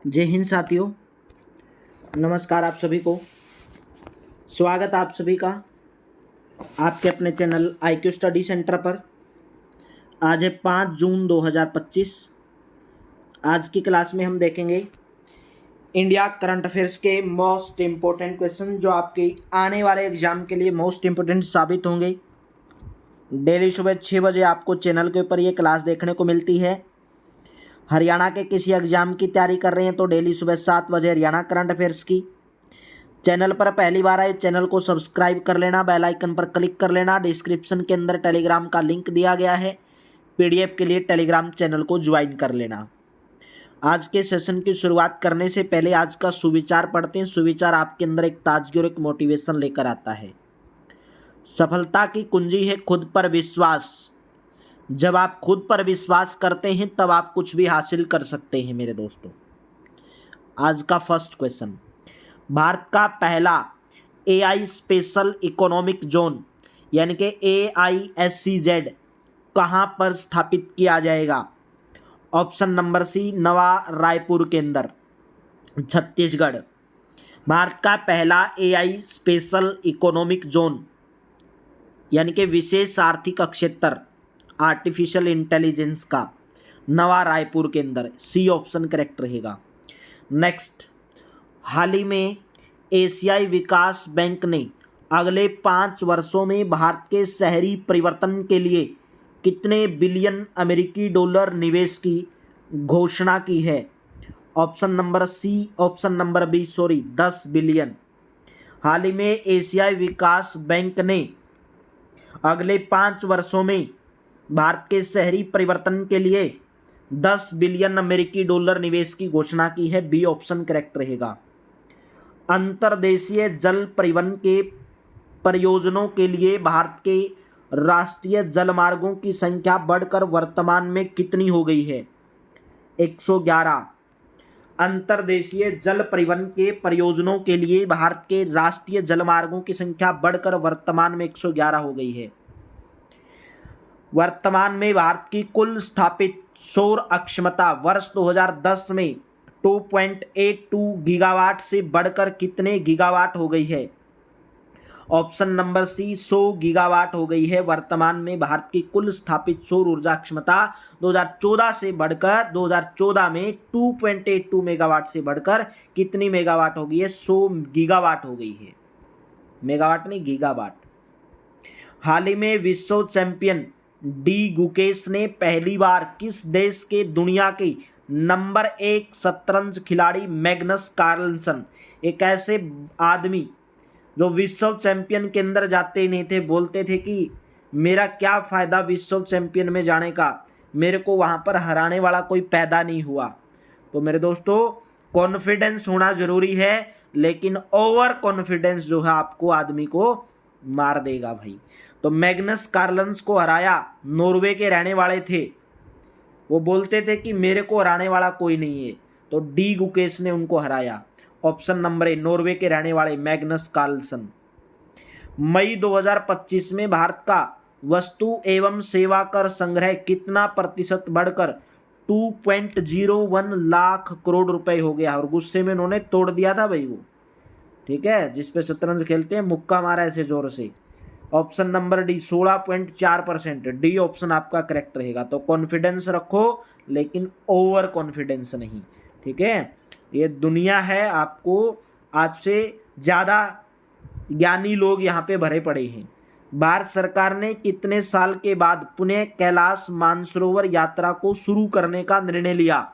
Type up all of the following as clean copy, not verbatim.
जय हिंद साथियों, नमस्कार आप सभी को। स्वागत आप सभी का आपके अपने चैनल IQ स्टडी सेंटर पर। आज है 5 जून 2025। आज की क्लास में हम देखेंगे इंडिया करंट अफेयर्स के मोस्ट इम्पोर्टेंट क्वेश्चन जो आपके आने वाले एग्जाम के लिए मोस्ट इम्पोर्टेंट साबित होंगे। डेली सुबह 6 बजे आपको चैनल के ऊपर ये क्लास देखने को मिलती है। हरियाणा के किसी एग्जाम की तैयारी कर रहे हैं तो डेली सुबह 7 बजे हरियाणा करंट अफेयर्स की। चैनल पर पहली बार आए चैनल को सब्सक्राइब कर लेना, बेल आइकन पर क्लिक कर लेना। डिस्क्रिप्शन के अंदर टेलीग्राम का लिंक दिया गया है, PDF के लिए टेलीग्राम चैनल को ज्वाइन कर लेना। आज के सेशन की शुरुआत करने से पहले आज का सुविचार पढ़ते हैं। सुविचार आपके अंदर एक ताजगी और एक मोटिवेशन लेकर आता है। सफलता की कुंजी है खुद पर विश्वास। जब आप खुद पर विश्वास करते हैं तब आप कुछ भी हासिल कर सकते हैं मेरे दोस्तों। आज का फर्स्ट क्वेश्चन, भारत का पहला AI स्पेशल इकोनॉमिक जोन यानी कि AISCZ कहाँ पर स्थापित किया जाएगा? ऑप्शन नंबर सी, नवा रायपुर के अंदर, छत्तीसगढ़। भारत का पहला AI स्पेशल इकोनॉमिक जोन यानी कि विशेष आर्थिक क्षेत्र आर्टिफिशियल इंटेलिजेंस का नवा रायपुर के अंदर, सी ऑप्शन करेक्ट रहेगा। नेक्स्ट, हाल ही में एशियाई विकास बैंक ने अगले 5 वर्षों में भारत के शहरी परिवर्तन के लिए कितने बिलियन अमेरिकी डॉलर निवेश की घोषणा की है? Option number C, option number B, 10 billion. हाल ही में एशियाई विकास बैंक ने अगले 5 वर्षों में भारत के शहरी परिवर्तन के लिए 10 बिलियन अमेरिकी डॉलर निवेश की घोषणा की है, बी ऑप्शन करेक्ट रहेगा। अंतर्देशीय जल परिवहन के परियोजनाओं के लिए भारत के राष्ट्रीय जलमार्गों की संख्या बढ़कर वर्तमान में कितनी हो गई है? 111। अंतर्देशीय जल परिवहन के परियोजनाओं के लिए भारत के राष्ट्रीय जलमार्गों की संख्या बढ़कर वर्तमान में 111 हो गई है। वर्तमान में भारत की कुल स्थापित सौर अक्षमता वर्ष 2010 में 2.82 गीगावाट से बढ़कर कितने गीगावाट हो गई है? ऑप्शन नंबर सी, 100 गीगावाट हो गई है। वर्तमान में भारत की कुल स्थापित सौर ऊर्जा क्षमता 2014 से बढ़कर 2014 में 2.82 मेगावाट से बढ़कर कितनी मेगावाट हो गई है? 100 गीगावाट हो गई है। मेगावाट नहीं, गीगावाट। हाल ही में विश्व चैंपियन डी गुकेश ने पहली बार किस देश के दुनिया के नंबर 1 शतरंज खिलाड़ी मैग्नस कार्लसन, एक ऐसे आदमी जो विश्व चैंपियन के अंदर जाते नहीं थे, बोलते थे कि मेरा क्या फ़ायदा विश्व चैंपियन में जाने का, मेरे को वहाँ पर हराने वाला कोई पैदा नहीं हुआ। तो मेरे दोस्तों, कॉन्फिडेंस होना ज़रूरी है, लेकिन ओवर कॉन्फिडेंस जो है आपको आदमी को मार देगा भाई। तो मैग्नस कार्लसन को हराया, नॉर्वे के रहने वाले थे, वो बोलते थे कि मेरे को हराने वाला कोई नहीं है, तो डी गुकेश ने उनको हराया। ऑप्शन नंबर ए, नॉर्वे के रहने वाले मैग्नस कार्लसन। मई 2025 में भारत का वस्तु एवं सेवा कर संग्रह कितना प्रतिशत बढ़कर 2.01 लाख करोड़ रुपए हो गया? और गुस्से में उन्होंने तोड़ दिया था भाई वो, ठीक है, जिसपे शतरंज खेलते हैं, मुक्का मारा ऐसे जोर से। Option number D, 16.4%, D option आपका करेक्ट रहेगा। तो कॉन्फिडेंस रखो, लेकिन ओवर कॉन्फिडेंस नहीं, ठीक है। ये दुनिया है, आपको आपसे ज़्यादा ज्ञानी लोग यहाँ पे भरे पड़े हैं। भारत सरकार ने कितने साल के बाद पुणे कैलाश मानसरोवर यात्रा को शुरू करने का निर्णय लिया?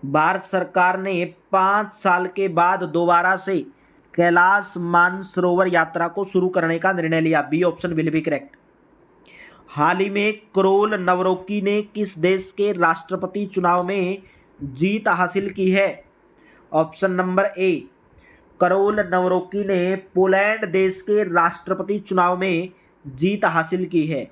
भारत सरकार ने 5 साल के बाद दोबारा से कैलाश मानसरोवर यात्रा को शुरू करने का निर्णय लिया, B option will be correct. हाल ही में करोल नवरोकी ने किस देश के राष्ट्रपति चुनाव में जीत हासिल की है? ऑप्शन नंबर ए, करोल नवरोकी ने पोलैंड देश के राष्ट्रपति चुनाव में जीत हासिल की है।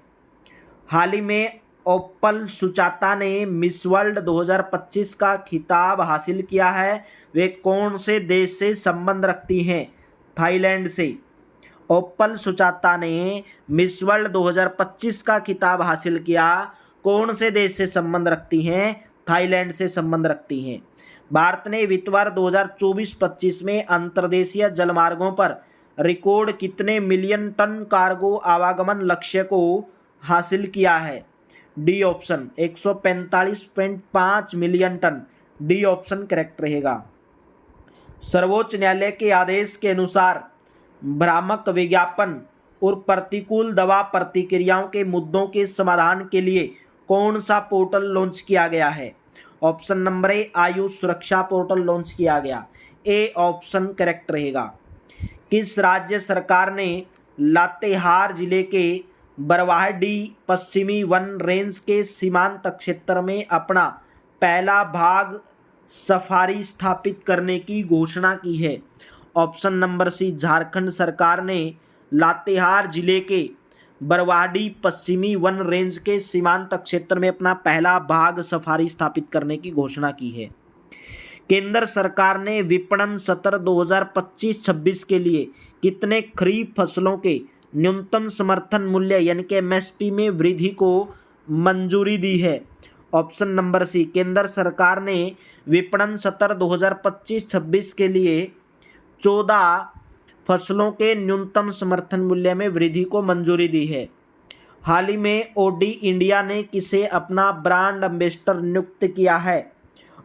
हाल ही में ओप्पल सुचाता ने मिस वर्ल्ड 2025 का खिताब हासिल किया है। वे कौन से देश से संबंध रखती हैं? थाईलैंड से। ओप्पल सुचाता ने मिस वर्ल्ड 2025 का खिताब हासिल किया, कौन से देश से संबंध रखती हैं? थाईलैंड से संबंध रखती हैं। भारत ने वित्त वर्ष 2024-25 में अंतर्देशीय जलमार्गों पर रिकॉर्ड कितने मिलियन टन कार्गो आवागमन लक्ष्य को हासिल किया है? D option 145.5 million ton. D option correct रहेगा। सर्वोच्च न्यायालय के आदेश के अनुसार भ्रामक विज्ञापन और प्रतिकूल दवा प्रतिक्रियाओं के मुद्दों के समाधान के लिए कौन सा पोर्टल लॉन्च किया गया है? ऑप्शन नंबर ए आयुष सुरक्षा पोर्टल लॉन्च किया गया। ए ऑप्शन करेक्ट रहेगा। किस राज्य सरकार ने लातेहार जिले के बरवाहडीह पश्चिमी वन रेंज के सीमांत क्षेत्र में अपना पहला बाघ सफारी स्थापित करने की घोषणा की है? ऑप्शन नंबर सी झारखंड सरकार ने लातेहार जिले के बरवाहडीह पश्चिमी वन रेंज के सीमांत क्षेत्र में अपना पहला बाघ सफारी स्थापित करने की घोषणा की है। केंद्र सरकार ने विपणन सत्र 2025-26 के लिए कितने खरीफ फसलों के न्यूनतम समर्थन मूल्य यानी कि एमएसपी में वृद्धि को मंजूरी दी है? ऑप्शन नंबर सी केंद्र सरकार ने विपणन सत्र 2025-26 के लिए 14 फसलों के न्यूनतम समर्थन मूल्य में वृद्धि को मंजूरी दी है। हाल ही में ओडी इंडिया ने किसे अपना ब्रांड एम्बेसडर नियुक्त किया है?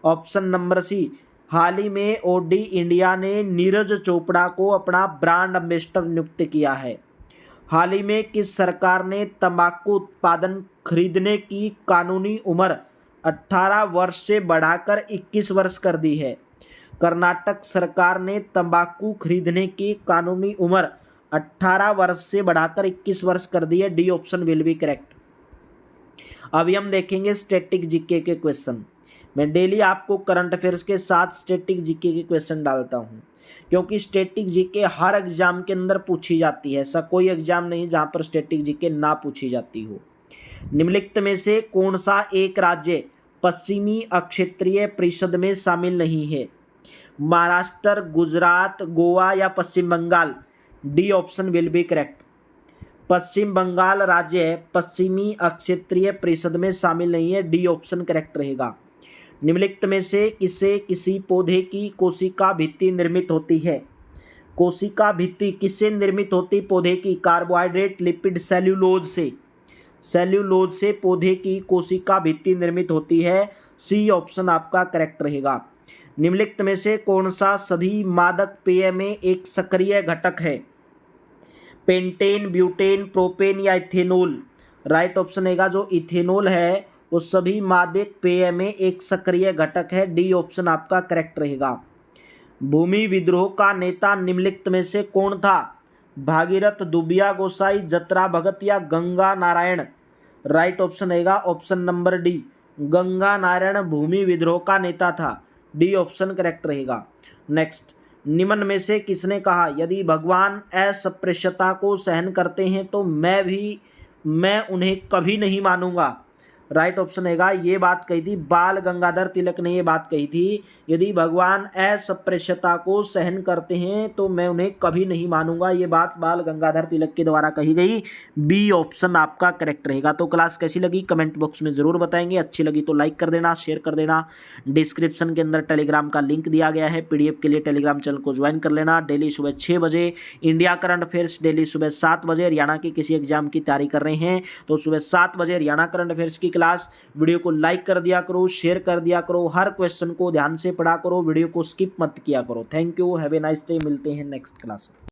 ऑप्शन नंबर सी हाल ही में ओडी इंडिया ने नीरज चोपड़ा को अपना ब्रांड एम्बेसडर नियुक्त किया है। हाल ही में किस सरकार ने तंबाकू उत्पादन खरीदने की कानूनी उम्र 18 वर्ष से बढ़ाकर 21 वर्ष कर दी है? कर्नाटक सरकार ने तंबाकू खरीदने की कानूनी उम्र 18 वर्ष से बढ़ाकर 21 वर्ष कर दी है। D option will be correct. अभी हम देखेंगे स्टैटिक जीके के क्वेश्चन। मैं डेली आपको करंट अफेयर्स के साथ स्टैटिक जीके के क्वेश्चन डालता हूं, क्योंकि स्टैटिक जीके हर एग्जाम के अंदर पूछी जाती है। ऐसा कोई एग्जाम नहीं जहां पर स्टैटिक जीके ना पूछी जाती हो। निम्नलिखित में से कौन सा एक राज्य पश्चिमी अक्षेत्रीय परिषद में शामिल नहीं है? महाराष्ट्र, गुजरात, गोवा या Paschim Bangal? D option will be correct. Paschim Bangal राज्य पश्चिमी अक्षेत्रीय परिषद में शामिल नहीं है। डी ऑप्शन करेक्ट रहेगा। निम्नलिखित में से किसी पौधे की कोशिका भित्ति निर्मित होती है? कोशिका भित्ति किससे निर्मित होती? पौधे की कार्बोहाइड्रेट, लिपिड, सेल्यूलोज से। सेल्यूलोज से पौधे की कोशिका भित्ति निर्मित होती है। सी ऑप्शन आपका करेक्ट रहेगा। निम्नलिखित में से कौन सा सभी मादक पेय में एक सक्रिय घटक है? पेंटेन, ब्यूटेन, प्रोपेन या इथेनॉल? राइट ऑप्शन रहेगा जो इथेनॉल है वो सभी मादक पेय में एक सक्रिय घटक है। डी ऑप्शन आपका करेक्ट रहेगा। भूमि विद्रोह का नेता निम्नलिखित में से कौन था? भागीरथ, दुबिया गोसाई, जतरा भगत या गंगा नारायण? राइट ऑप्शन रहेगा option number D, Ganga Narayan भूमि विद्रोह का नेता था। डी ऑप्शन करेक्ट रहेगा। नेक्स्ट, निम्न में से किसने कहा यदि भगवान अस्पृश्यता को सहन करते हैं तो मैं उन्हें कभी नहीं मानूंगा? राइट ऑप्शन रहेगा ये बात कही थी बाल गंगाधर तिलक ने। ये बात कही थी यदि भगवान अस्पृश्यता को सहन करते हैं तो मैं उन्हें कभी नहीं मानूंगा। ये बात बाल गंगाधर तिलक के द्वारा कही गई। बी ऑप्शन आपका करेक्ट रहेगा। तो क्लास कैसी लगी कमेंट बॉक्स में ज़रूर बताएंगे। अच्छी लगी तो लाइक कर देना, शेयर कर देना। डिस्क्रिप्शन के अंदर टेलीग्राम का लिंक दिया गया है। पीडीएफ के लिए टेलीग्राम चैनल को ज्वाइन कर लेना। डेली सुबह 6 बजे इंडिया करंट अफेयर्स, डेली सुबह 7 बजे हरियाणा की किसी एग्जाम की तैयारी कर रहे हैं तो सुबह 7 बजे हरियाणा करंट अफेयर्स की क्लास। वीडियो को लाइक कर दिया करो, शेयर कर दिया करो, हर क्वेश्चन को ध्यान से पढ़ा करो, वीडियो को स्किप मत किया करो। Thank you, have a nice day. मिलते हैं नेक्स्ट क्लास में।